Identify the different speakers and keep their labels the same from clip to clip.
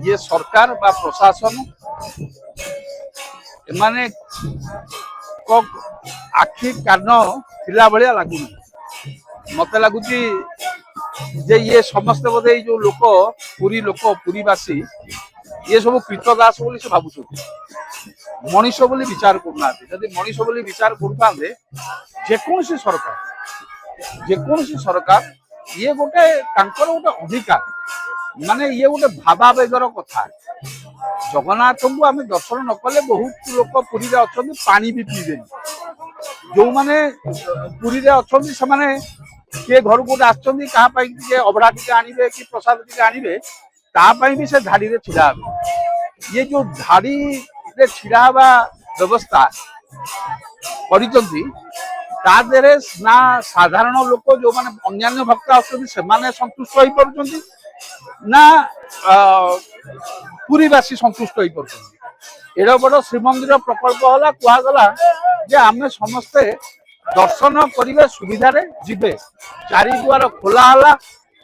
Speaker 1: ये सरकार बा प्रशासन एमाने आखि कान थिला भलिया लागुनी मत लगुच जे ये समस्त बोधे जो लोक पुरीवासी ये सब कृतदास बोली से भावुं मनीष बोली विचार करना जदि मनीष बोली विचार करता जेकोसी सरकार ये गोटे गोटे अधिकार माने ये गोटे भावावेगर कथा जगन्नाथ को आम दर्शन न कले बहुत लोक पुरी अच्छा पानी भी पीबे जो मैंने पुरी अच्छा से किए घर को आसके अभड़ा टी आनबे कि प्रसाद टी आनबे तापाई भी से धाड़ी छिड़ा ये जो धाड़ी छिड़ा व्यवस्था कर ना साधारण लोक जो माने अन्य भक्त आसने संतुष्ट हो पार्टी ना पुरीवासी संतुष्ट हो पार्टी एड बड़ श्रीमंदिर प्रकल्प है कहगला जे आम समस्ते दर्शन करेंगे सुविधा जीवे चारिद्वार खोला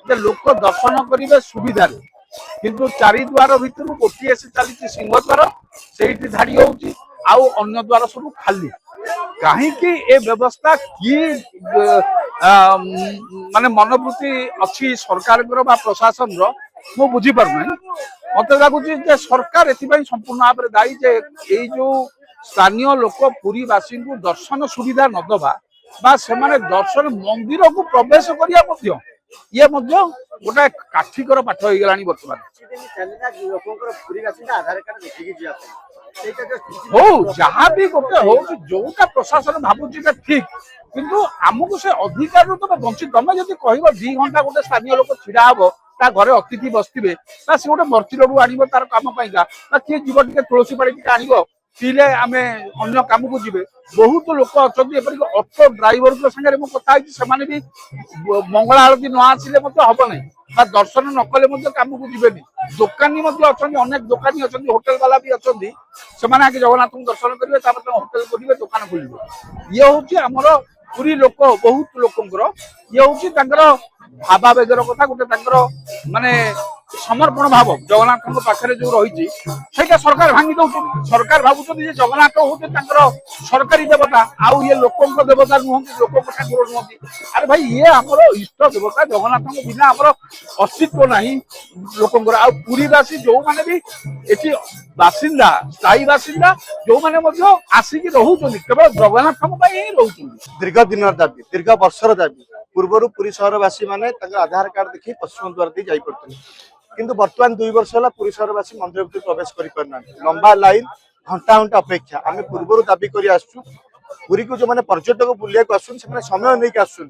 Speaker 1: जे लोक दर्शन करेंगे सुविधा किंतु चारिद्वार भितर गोटे से चली सिंहद्वार से धाड़ी होउची आउ अन्य द्वार सब खाली कहीं ए व्यवस्था की माने मनोवृत्ति अच्छी सरकार प्रशासन मु बुझी पारना मत लगुच सरकार एथपाई संपूर्ण भाव में दायी जे ये जो स्थानीय लोक पुरीवासी को दर्शन सुविधा नदबा बा से दर्शन मंदिर को प्रवेश करिया ये गोटे काठिकर पाठ हो गला बर्तमान हो जहाँ भी गोटे हो जोटा प्रशासन भावुची ठीक किंतु आमको से अधिकार तुम वंचित तुम जब कह 2 घंटा गोटे स्थानीय लोक छिड़ा हम ता घरे अतिथि बसवे सी गोटे मर्चीर आन तार कम पाइका किए जीव टे तुलसी पाड़ी टे आन पीले आम अन्न कम को जी बहुत लोक अच्छा ऑटो ड्राइवर सागर कथा से भी मंगला आरती न आसिले हम ना दर्शन न कले कम को जी दोकानी अच्छा अनेक दोकानी अच्छा होटेल वाला भी अच्छा से आगे जगन्नाथ को दर्शन करेंगे होटेल खोलेंगे दुकान खोलेंगे ये हूँ आमर पुरी लोक बहुत लोकंर ये हूँ भावावेगर कथा गोटे माने समर्पण भाव जगन्नाथ पाखे जो रही सरकार भांगी दौरान सरकार भावुं जगन्नाथ हूँ सरकारी देवता आउ ये लोक देवता नुहति लोक ठाकुर नुहति अरे भाई ये आमर इष्ट देवता जगन्नाथ बिना आमर अस्तित्व ना लोकंर आ पुरीवासी जो मैंने भी ये बासिंदा स्थायी बासिंदा जो मैंने आसिक रोचुं केवल जगन्नाथ ही रोचुं
Speaker 2: दीर्घ दिन दाबी दीर्घ वर्षर दाबी पूर्वर पुरी सहरवासी माने आधार कार्ड देखी पश्चिम द्वार दी जाई पड़ते किंतु वर्तमान 2 वर्ष है पुरी सहरवासी मंदिर भीतर प्रवेश करना लंबा लाइन घंटा घंटा अपेक्षा आम पूर्वर दाबी कर आसु पुरी को जो मैंने पर्यटक बुलिया आसुन से समय नहीं आसुन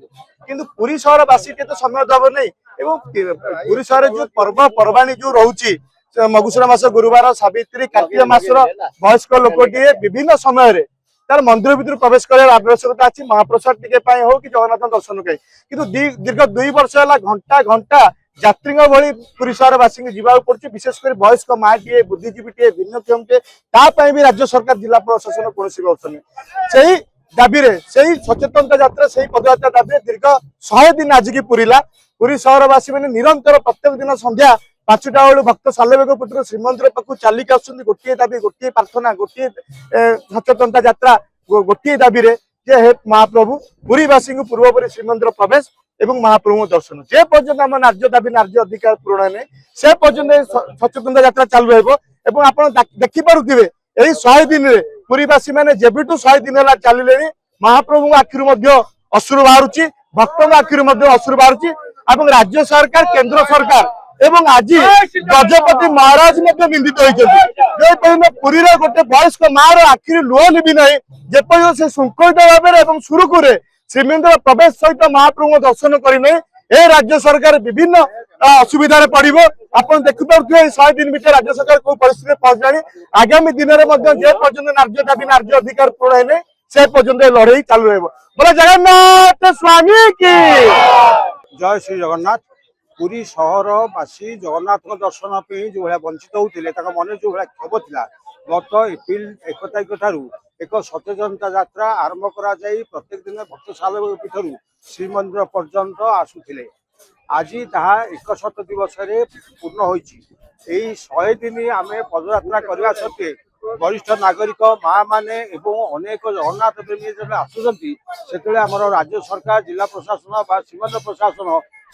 Speaker 2: किंतु पुरी सहरवासी के तो समय दब नहीं पुरी सहर जो पर्व पर्वाणी जो रोचे मगुसुरा मास गुरुवार सावित्री कार्तिक मासर वयस्क लोकटे विभिन्न समय तार मंदिर भीतर प्रवेश कर आवश्यकता अच्छी महाप्रसाद टिके हो कि जगन्नाथ दर्शन कहीं किंतु दीर्घ 2 वर्ष है घंटा घंटा यात्री भली पुरी सहरवासी को जावाक पड़े विशेषकर वयस्क माँ टे बुद्धिजीवी टे भिन्नक्षम टे भी राज्य सरकार जिला प्रशासन कौन व्यवस्था नहीं दाबी से सचेतनता यात्रा से पदयात्रा दाबी दीर्घ 100 दिन आज की पूरीला पुरी सहरवासी मैंने निरंतर प्रत्येक दिन संध्या 5टा बेलू भक्त सालेबेग पुत्र श्रीमंदिर पाखु चालिक आसुच्च गोटे दाबी गोटे प्रार्थना गोटे सचेतनता यात्रा गोटे दाबी जे हे महाप्रभु पुरीवासी को पूर्वपरी श्रीमंदिर प्रवेश एवं महाप्रभु दर्शन जे पर्यटन आम नार्य दाबी नार्य अधिकार पूरण ने से पर्यटन सचेतनता यात्रा चालू रहा आप देखिपे यही 100 दिन में पुरीवासी मैंने जेबिठू 100 दिन है चलिले महाप्रभु आखिर अश्रु बाहर भक्त आखिर अश्रु बाहर राज्य सरकार केंद्र सरकार एवं आज गजपति महाराज निंदित होती पुरी गोटे वयस्क माँ आखिरी लुह लिबी ना जेपर से शृंखलित भाव में सुरुखुरे श्रीमंदिर प्रवेश सहित महाप्रभु दर्शन करने ए राज्य सरकार विभिन्न असुविधा पड़ो आप देखिपे 100 दिन भर राज्य सरकार को परिस्थिति पहुंचानी आगामी दिन में नार्य दाबी नार्य अधिकार पूर्ण है से पर्यंत लड़ाई चालू रहा बोला जगन्नाथ स्वामी की
Speaker 3: जय श्री जगन्नाथ पुरी सहरवासी जगन्नाथ दर्शन जो भाया वंचित होते मन जो भाया क्षोभ था गत एप्रिल 1 तारिख ठारू एक सचेतनता यात्रा आरंभ करा प्रत्येक दिन भक्त सालेबेग पीठर श्रीमंदिर पर्यंत आसुले ଆଜି ତାହା 100 ଦିବସରେ ପୂର୍ଣ୍ଣ ହୋଇଛି। এই 100 ଦିନ ଆମେ ପଦଯାତ୍ରା କରିବା ସତ୍ତ୍ୱେ ବରିଷ୍ଠ ନାଗରିକ ମା ମାନେ ଏବଂ ଅନେକ ଜଗନ୍ନାଥ ପ୍ରେମୀ ଯେତେବେଳେ ଆସୁଛନ୍ତି ସେତେବେଳେ ଆମର ରାଜ୍ୟ ସରକାର ଜିଲ୍ଲା ପ୍ରଶାସନ ବା ସୀମାନ୍ତ ପ୍ରଶାସନ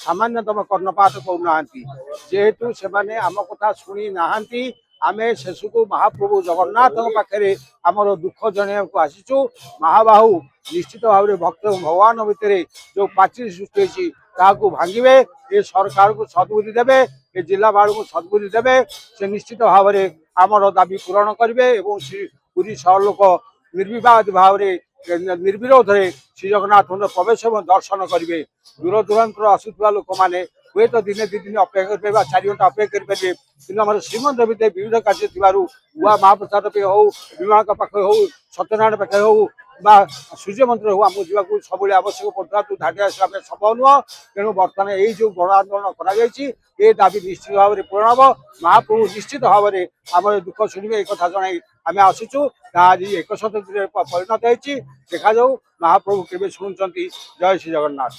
Speaker 3: ସାମାନ୍ୟତମ କର୍ଣ୍ଣପାତ କରୁନାହାନ୍ତି। ଯେହେତୁ ସେମାନେ ଆମ କଥା ଶୁଣି ନାହାନ୍ତି ଆମେ ଶେଷକୁ ମହାପ୍ରଭୁ ଜଗନ୍ନାଥଙ୍କ ପାଖରେ ଆମର ଦୁଃଖ ଜଣାଇବାକୁ ଆସିଛୁ। ମହାବାହୁ ନିଶ୍ଚିତ ଭାବରେ ଭକ୍ତ ଭଗବାନ ଭିତରେ ଯେଉଁ ପାଚେରୀ ସୃଷ୍ଟି ହୋଇଛି ତାହାକୁ ଭାଙ୍ଗିବେ, ଏ ସରକାରକୁ ସଦ୍ବୁଦ୍ଧି ଦେବେ, ଏ ଜିଲ୍ଲାପାଳଙ୍କୁ ସଦ୍ବୁଦ୍ଧି ଦେବେ। ସେ ନିଶ୍ଚିତ ଭାବରେ ଆମର ଦାବି ପୂରଣ କରିବେ ଏବଂ ପୁରୀ ସହର ଲୋକ ନିର୍ବିବାଦ ଭାବରେ ନିର୍ବିରୋଧରେ ଶ୍ରୀ ଜଗନ୍ନାଥଙ୍କ ପ୍ରବେଶ ଏବଂ ଦର୍ଶନ କରିବେ। ଦୂର ଦୂରାନ୍ତରୁ ଆସୁଥିବା ଲୋକମାନେ ହୁଏତ ଦିନେ ଦୁଇ ଦିନ ଅପେକ୍ଷା କରିପାରିବେ ବା 4 ଘଣ୍ଟା ଅପେକ୍ଷା କରିପାରିବେ, କିନ୍ତୁ ଆମର ଶ୍ରୀମନ୍ଦିର ଭିତରେ ବିବିଧ କାର୍ଯ୍ୟ ଥିବାରୁ ନୂଆ ମହାପ୍ରସାଦ ପାଇଁ ହଉ, ବିମାଙ୍କ ପାଖରେ ହଉ, ସତ୍ୟନାରାୟଣ ପାଖରେ ହଉ ବା ସୂର୍ଯ୍ୟ ମନ୍ଦିର ହଉ ଆମକୁ ଯିବାକୁ ସବୁବେଳେ ଆବଶ୍ୟକ ପଡୁଥିବା ଧାଡ଼ି ଆସିବା ପାଇଁ ସମ୍ଭବ ନୁହଁ। ତେଣୁ ବର୍ତ୍ତମାନ ଏଇ ଯେଉଁ ଗଣ ଆନ୍ଦୋଳନ କରାଯାଇଛି ଏ ଦାବି ନିଶ୍ଚିତ ଭାବରେ ପୂରଣ ହେବ। ମହାପ୍ରଭୁ ନିଶ୍ଚିତ ଭାବରେ ଆମର ଦୁଃଖ ଶୁଣିବେ ଏ କଥା ଜଣାଇ ଆମେ ଆସିଛୁ। ତାହା ଆଜି 100 ଦିନରେ ପରିଣତ ହେଇଛି। ଦେଖାଯାଉ ମହାପ୍ରଭୁ କେବେ ଶୁଣୁଛନ୍ତି। ଜୟ ଶ୍ରୀ ଜଗନ୍ନାଥ।